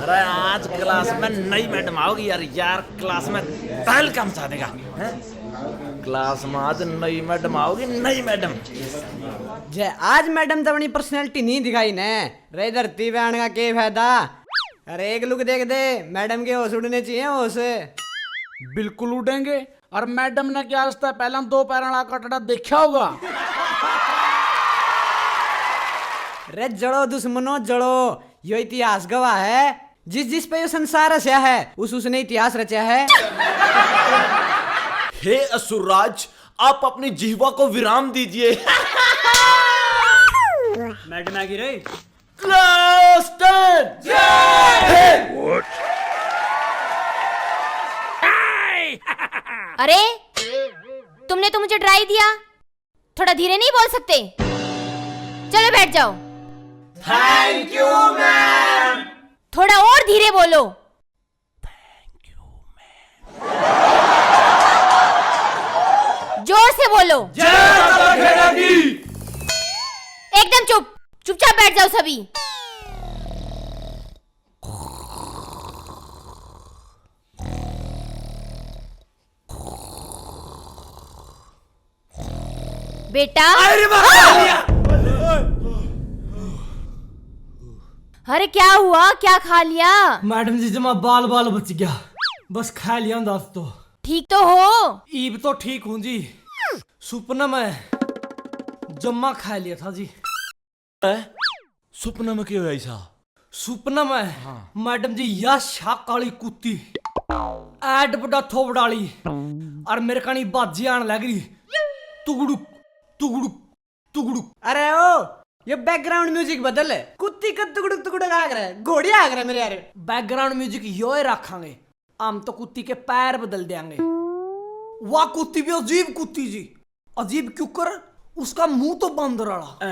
अरे आज क्लास में नई मैडम आओगी यार, यार क्लास में तहलका मचा देगा। क्लास में आज नई मैडम आओगी, नई मैडम। जे आज मैडम तो अपनी पर्सनैलिटी नहीं दिखाई ने, रे धरती पे आने का क्या फायदा। अरे एक लुक देख दे, मैडम के होश उड़ने चाहिए होश। बिल्कुल उड़ेंगे। और मैडम ने क्या आज तक पहला 2 पैर वाला कटड़ा देखा होगा। रे जड़ो दुश्मनों जड़ो, यो इतिहास गवाह है। जिस जिस पे यो संसार रचा है उसने इतिहास रचा है। हे असुरराज, आप अपनी जिह्वा को विराम दीजिए। मैडम आ गई रे। क्लास 10 अरे तुमने तो मुझे डरा ही दिया, थोड़ा धीरे नहीं बोल सकते? चलो बैठ जाओ। Thank you ma'am. थोड़ा और धीरे बोलो। Thank you ma'am. जोर से बोलो। जय एकदम चुप, चुपचाप बैठ जाओ सभी। बेटा अरे क्या हुआ, क्या खा लिया? मैडम जी जमा बाल बाल बच गया, बस खा लिया दस तो। ठीक तो हो? ईब तो ठीक हूँ जी, सुपना में जम्मा खा लिया था जी। सपना में क्यों है ऐसा? सुपना में मैडम जी या शाक काली कुत्ती ऐड बड़ा थोबड़ाली और मेरे कानी बाजी आने लग रही, तुगड़ुक तुगड़ुक तुगड़ुक। अरे ओ ये बैकग्राउंड म्यूजिक बदल है, कुत्ती का तुगड़ुक तुगड़ुक आ रहा है, घोड़ी आ रहा है मेरे यार। बैकग्राउंड म्यूजिक यो ही रखांगे, हम तो कुत्ती के पैर बदल देंगे। वाह कुत्ती भी अजीब कुत्ती जी, अजीब क्यों कर, उसका मुंह तो बंदर वाला,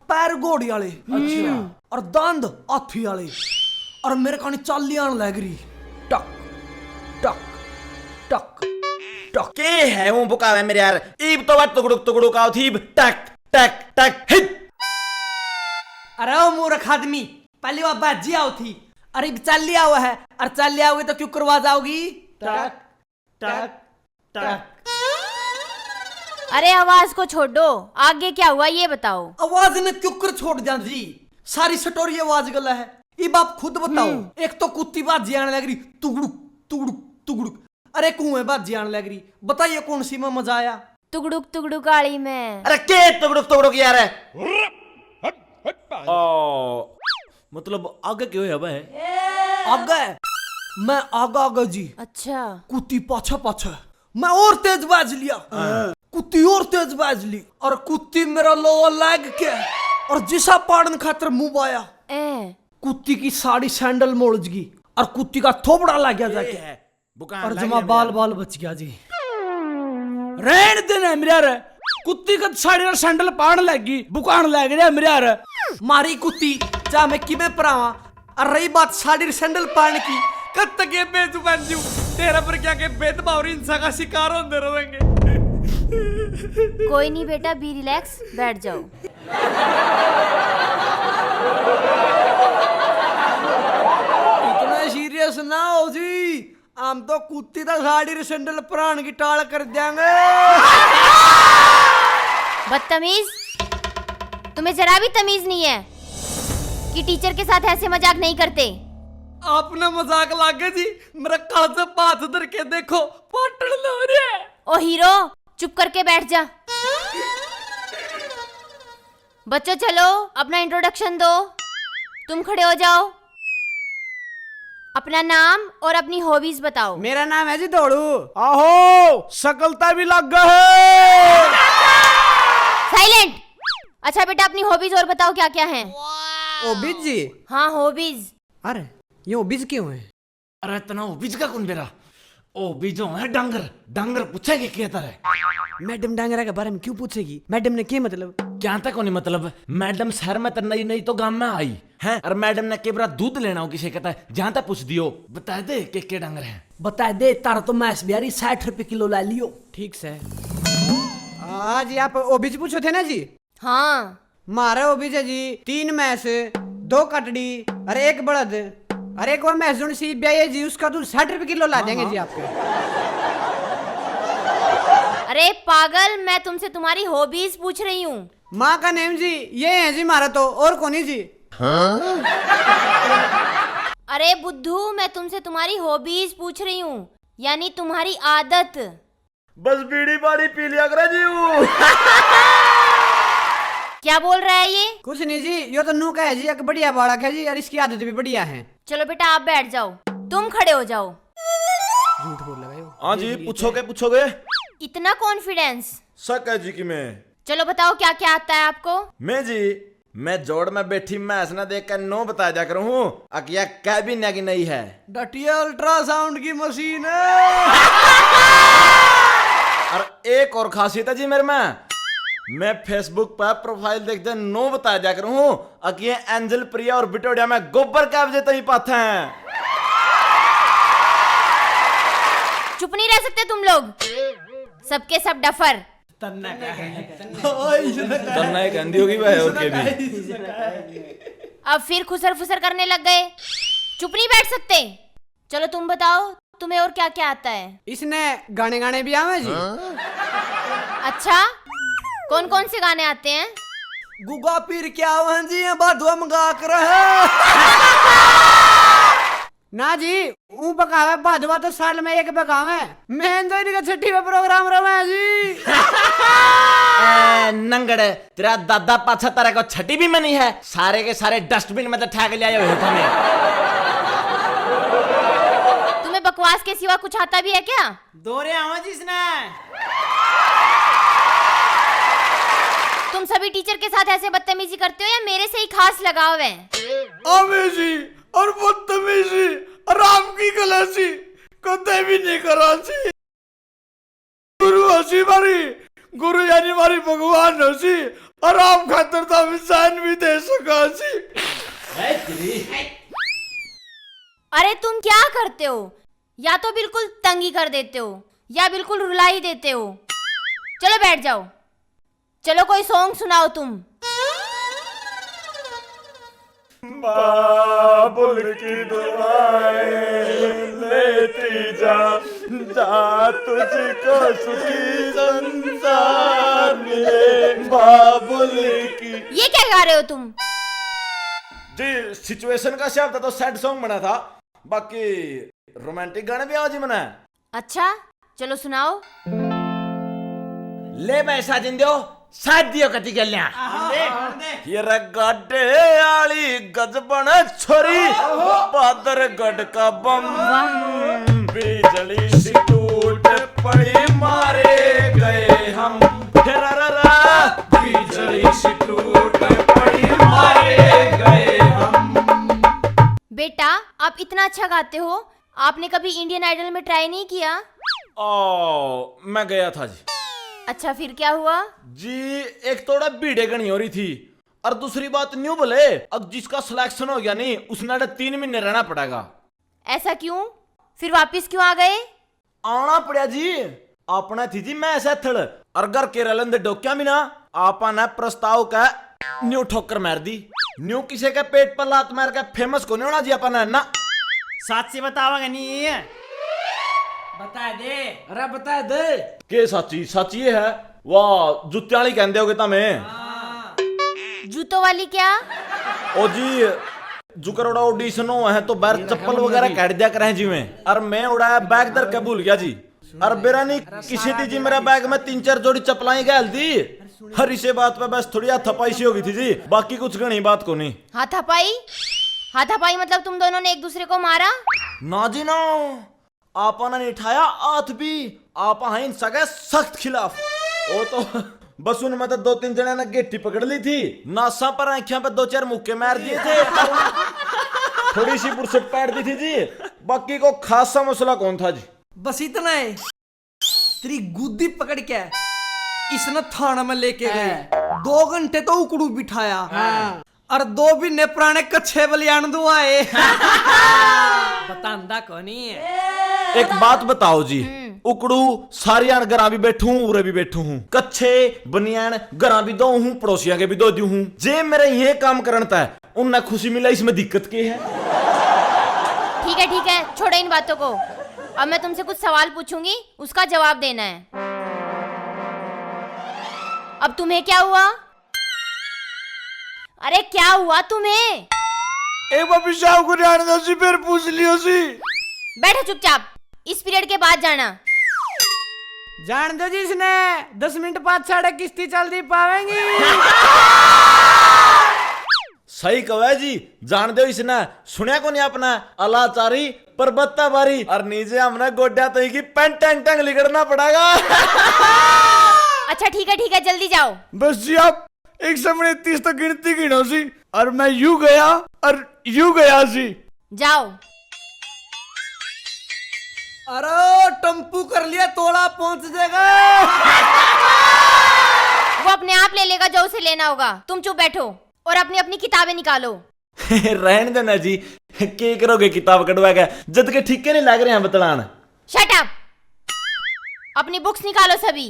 पैर घोड़ी वाले, अच्छा, और दांत हाथी वाले, और मेरे कानी चाली आने लग रही, टक टक टक टक। के है वो बुका है मेरे यार, ईब तो बात तुगड़ुक तुगड़ुक आओ थी, टक टक टक हिट। अरे ओ मूर्ख आदमी, पहले वो बाजी आओ थी, अरे चाली हुआ है, और चाली आओगी तो क्यों करवा जाओगी, टक टक टक। अरे आवाज को छोड़ दो, आगे क्या हुआ ये बताओ। आवाज ने क्यों कर छोड़ दिया जी, सारी स्टोरी आवाज गला है, ये बाप खुद बताओ। एक तो कुत्ती बाजी आने लग रही, तुगड़ुक तुगड़ुक तुगड़ुक, अरे कुएं बाजी आने लग रही, बताइए कौन सी में मजा आया? तुगड़ुक तुगड़ुक आड़ी में। अरे के तुगड़ुक तुगड़ुक यार है? ओ मतलब आगे क्यों है भाई? आगे मैं आगा जी, अच्छा कुत्ती पाछा पाछा, मैं और तेज बाज लिया, कुत्ती और तेज बाज ली, और कुत्ती मेरा लोअर लैग के और जिसा पाड़न खातर मुंह आया, कुत्ती की साड़ी सैंडल मोड़ गई और कुत्ती का थोबड़ा लग गया जाके, और जमा बाल बाल बच गया जी। रहने देना मेरे यार, कुत्ती का साड़ी और सैंडल पाड़ लगी, बुकान लग रहा मेरे यार। मारी कुत्ती जा मैं कि में परावा, और रही बात साड़ी और सैंडल पाड़ने की, कब तक ये बेजुबान जीव तेरा पर क्या के भेदभाव और हिंसा का शिकार होते रहेंगे। कोई नहीं बेटा, बी रिलैक्स, बैठ जाओ। इतना सीरियस ना हो जी, हम तो कुत्ती का साड़ी सैंडल प्राण की टाल कर देंगे। बदतमीज, तुम्हें जरा भी तमीज नहीं है कि टीचर के साथ ऐसे मजाक नहीं करते। आपने मजाक लागे जी, मेरा कालजा पाथ धर के देखो, पाटड़ लो रे। ओ हीरो, चुप करके बैठ जा। बच्चों चलो अपना इंट्रोडक्शन दो, तुम खड़े हो जाओ। अपना नाम और अपनी हॉबीज बताओ। मेरा नाम है जी दौड़ू। आहो सकलता भी लग गए। साइलेंट। अच्छा बेटा अपनी हॉबीज और बताओ क्या क्या हैं। ओबिज जी? हाँ हॉबीज। अरे ये ओबिज क्यों है? अरे इतना ओबिज का कौन बेरा? ओबिजो है डांगर, डांगर पूछेगी क्या तरह? मैडम डांगरा के बारे में क्यों पूछेगी? मैडम ने क्या मतलब? क्या तक नहीं मतलब, मैडम शहर में तो नई नई तो गांव में आई है, और मैडम ने केबरा दूध लेना हो किसी कहता है, जहां तक पूछ दियो बता दे के डांगर है। बता दे, तारा तो मैस बिहारी 60 रुपए किलो ला लियो। ठीक से। आज आप ओबिज पूछो थे ना जी? हाँ मारा ओबिज है जी, 3 मैस, 2 कटड़ी और 1 बड़द, अरे एक और मैसून सी ब्याह जी, उसका दूध 60 रुपए किलो ला देंगे जी आपके। अरे पागल, मैं तुमसे तुम्हारी हॉबीज पूछ रही हूँ। माँ का नेम जी ये है जी हमारा, तो और कौन है जी? अरे बुद्धू, मैं तुमसे तुम्हारी हॉबीज पूछ रही हूँ, यानी तुम्हारी आदत। बस बीड़ी बाड़ी पी लिया करे जी। क्या बोल रहा है ये? कुछ नहीं जी, ये तो नू का है जी, एक बढ़िया बालक है जी, और इसकी आदत भी बढ़िया है। चलो बेटा आप बैठ जाओ, तुम खड़े हो जाओ। झूठ बोल रहा है वो। हाँ जी, पूछोगे? इतना कॉन्फिडेंस? शक है जी कि मैं। चलो बताओ क्या क्या आता है आपको? मैं जोड़ में बैठी मैच ना देख कर नो बता जा करूँ हूँ, अकिया कैबिन की नहीं है। डटिया अल्ट्रासाउंड की मशीन है। और एक और खासियत है जी मेरे में, मैं फेसबुक पर प्रोफाइल देखते नो बताया जा करूँ हूँ, अकिया एंजल प्रिया और बिटोडिया में गोबर का वजह तभी पाते हैं। चुप नहीं रह सकते तुम लोग, सबके सब डफर। करना ही कहती होगी भाई और के भी। अब फिर खुसर फुसर करने लग गए, चुप नहीं बैठ सकते। चलो तुम बताओ, तुम्हें और क्या क्या आता है? इसने गाने भी आवे जी। अच्छा, कौन कौन से गाने आते हैं? गुगा पीर क्या वन जी बाधुआ मंगा कर है। ना जी, ऊ बकावे बाधवा तो साल में एक बकावे। मैं तो इनका छठी में प्रोग्राम रहा जी। नंगड़, तेरा दादा पाछा तेरे को छठी भी मनी है, सारे के सारे डस्टबिन में तो ठा के ले आए हो तुम्हें। तुम्हें बकवास के सिवा कुछ आता भी है क्या? दोरे आवा जी इसने। तुम सभी टीचर के साथ ऐसे बदतमीजी करते हो या मेरे से ही खास लगाव है? आमेजी और बदतमीजी और आपकी गलती कदे भी नहीं करा सी। गुरु हसी मारी, गुरु यानी मारी भगवान हसी, और आप खातर तो इंसान भी दे सका सी। अरे तुम क्या करते हो? या तो बिल्कुल तंगी कर देते हो या बिल्कुल रुला ही देते हो। चलो बैठ जाओ, चलो कोई सॉन्ग सुनाओ तुम। बाबुल की दुआएं लेती जा तुझको सुखी संसार मिले बाबुल की। ये क्या गा रहे हो तुम? जी सिचुएशन का शब्द तो सैड सॉन्ग बना था, बाकी रोमांटिक गाने भी आवाज बना है। अच्छा चलो सुनाओ। ले पैसा जिंदो साथ दियो कति गलियां ये रगड़े आली गजबन छोरी पादर गढ़ का बम बिजली सी टूट पड़ी मारे गए हम बिजली सी टूट पड़ी मारे गए हम। बेटा आप इतना अच्छा गाते हो, आपने कभी इंडियन आइडल में ट्राई नहीं किया? मैं गया था जी। अच्छा फिर क्या हुआ? जी एक थोड़ा भीड़े गणी हो रही थी, और दूसरी बात न्यू बोले अब जिसका सिलेक्शन हो गया नहीं उसने 3 महीने रहना पड़ेगा। ऐसा क्यों? फिर वापस क्यों आ गए? आना पड़ा जी, अपना थी जी मैं ऐसा थड़ और घर के रलन दे डोक्या भी ना आपा ने प्रस्ताव का न्यू ठोकर मार दी। न्यू किसी के पेट पर लात मार के फेमस को नहीं होना जी अपन है ना। साची बतावांगे नहीं है, बता दे। अरे बता दे के साची साची ये है वाह जुत्याली कहंदे होगे तमें। जूतों वाली क्या? ओ जी जुकरोड़ा ऑडिशन हो है तो बाहर चप्पल वगैरह काट दिया करें जी में, और मैं उड़ाया बैग दर के भूल गया जी। और बेरा नहीं किसी थी जी मेरा बैग में 3-4 जोड़ी चप्पलाएं गैल दी। हर इसे बात पे बस थोड़ी हाथापाई सी हो गई थी जी, बाकी कुछ गणी बात को नहीं। हाथापाई? हाथापाई मतलब तुम दोनों ने एक दूसरे को मारा? ना जी ना, आपा ने उठाया हाथ भी, आपा हैं सगे सख्त खिलाफ। वो तो बस उनमें तो 2-3 जने ने गेटी पकड़ ली थी, नासा पर आंखों पे 2-4 मुक्के मार दिए थे, थोड़ी सी फुर्सत पैर दी थी जी, बाकी को खासा मसला कौन था जी। बस इतना है, तेरी गुद्दी पकड़ के इसने थाना में लेके गए, 2 घंटे तो उकड़ू बिठाया और 2 महीने पुराने कच्छे बलियान दो आए। बतांदा कोनी है। एक बात बताओ जी, उकड़ू सारियान गरा भी बैठू हूँ उरे भी बैठू हूँ, कच्छे बनियान गरा भी दो हूँ पड़ोसिया के भी दो हूँ, जे मेरे ये काम करता है उन्हें खुशी मिला, इसमें दिक्कत क्या है? ठीक है, छोड़ो इन बातों को। अब मैं तुमसे कुछ सवाल पूछूंगी, उसका जवाब देना है। अब तुम्हें क्या हुआ? अरे क्या हुआ तुम्हें? एक बार शाम को जाने दो सी, फिर पूछ लियो सी। बैठो चुपचाप, इस पीरियड के बाद जाना। जान दो जी, इसने 10 मिनट बाद साढ़े किस्ती चल दी पावेंगी। सही कहे जी, जान दो इसने सुनिया को नहीं अपना अलाचारी परबत्ता बारी और नीचे हमने गोड्या तो की पेंट टंग टंग लिखना पड़ेगा। अच्छा ठीक है, जल्दी जाओ। बस जी आप एक समय 30 तक गिनती गिनो सी, और मैं यूं गया और यूं गया सी। जाओ। अरे टम्पू कर लिया, तोड़ा पहुंच जाएगा। वो अपने आप ले लेगा जो उसे लेना होगा। तुम चुप बैठो और अपनी अपनी किताबें निकालो। रहने देना जी, के करोगे किताब कटवा के, जद के ठीके नहीं लग रहे हैं बतलान। शट अप, अपनी बुक्स निकालो सभी।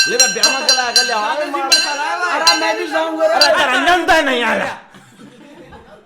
ले ब्याह में चला गया, अरे मैं भी जाऊंगा। अरे नहीं आया।